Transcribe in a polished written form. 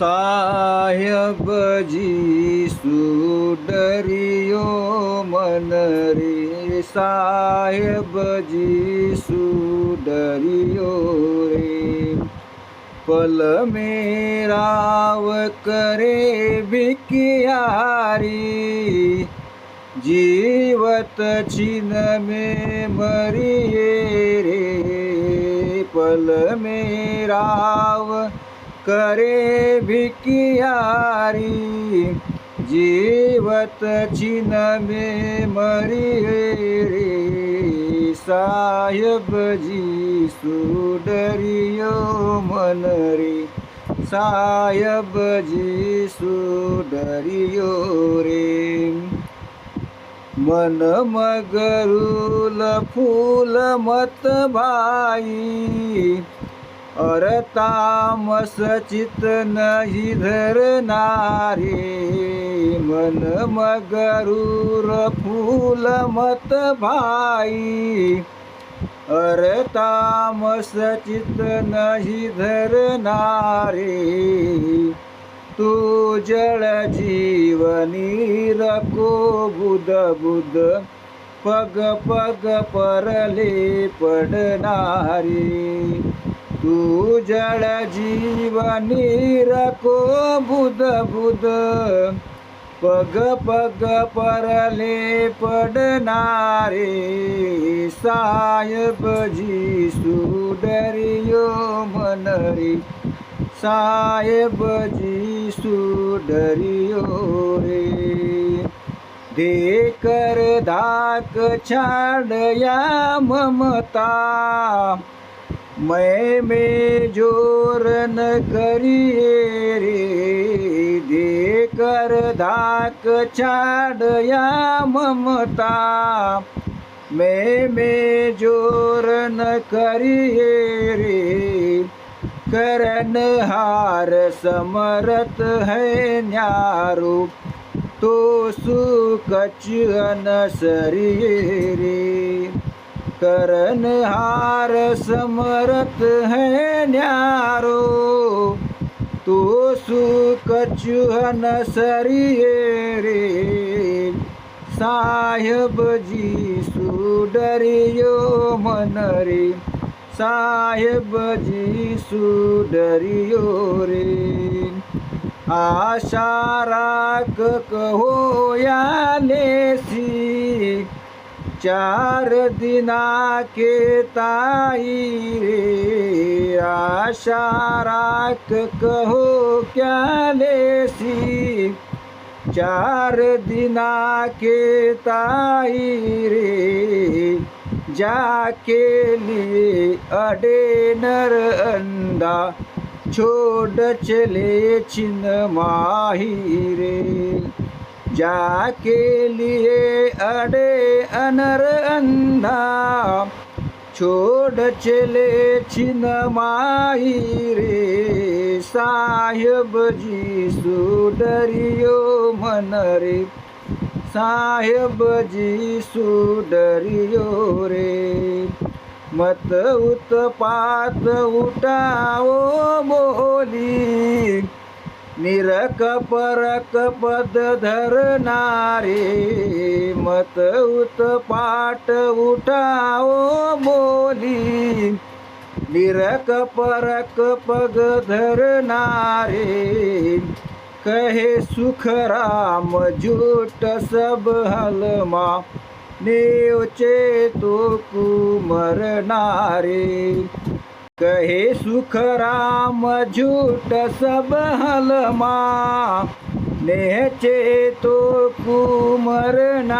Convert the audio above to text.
साहेबजी सुडरियो मन रे, साहेबजी सुडरियो रे। पल मेराव करे भिकियारी, जीवत छिन में मरिए रे। पल मेराव करे भिकियारी, जीवत छिन में मरिए रे। साहेबजी सुडरियो मन रे, साहेबजी सुडरियो रे। मन मगरुल फूल मत भाई, और तामस चित नहीं धरनारे। मन मगरूर फूल मत भाई, और तामस चित नहीं धरनारे। तू जल जीवनी रखो बुध बुध, पग पग परले पडनारी। तू जल जीवनी रखो बुध बुध, पग पग परले पडनारे। साहेबजी सुडरियो मन रे, साहेबजी सुडरियो रे। देकर धाक छाड़या ममता, मैं में जोर न करिए रे। देकर धाक छाड़या ममता, मैं में जोर न करिए रे। करन हार समरथ है न्यारो, तो सुकच अनसरिए रे। करन हार समरथ है न्यारो, तो सुकच अनसरिए रे। साहेबजी सुडरियो मन रे, साहेबजी सुडरियो रे। आशा राख कहो या लेसी, 4 दिना के ताई रे। आशा राख कहो क्या लेसी, 4 दिना के ताई रे। जाके लिए अडे नर अंडा, छोड़ चले छिन माही रे। जाके लिए अडे अनर अंडा, छोड़ चले छिन माही रे। साहेबजी सुडरियो मन रे, साहेबजी सुडरियो रे। मत उत्पात उठाओ बोली, निरक परक पद धरनारे। मत उत्पात उठाओ बोली, निरक परक पग धरनारे। कहे सुख राम झूठ सब हलमा, नेवचे तो कुमर नारे। कहे सुख राम झूठ सब हलमा, नेचे तो कुमर नारे।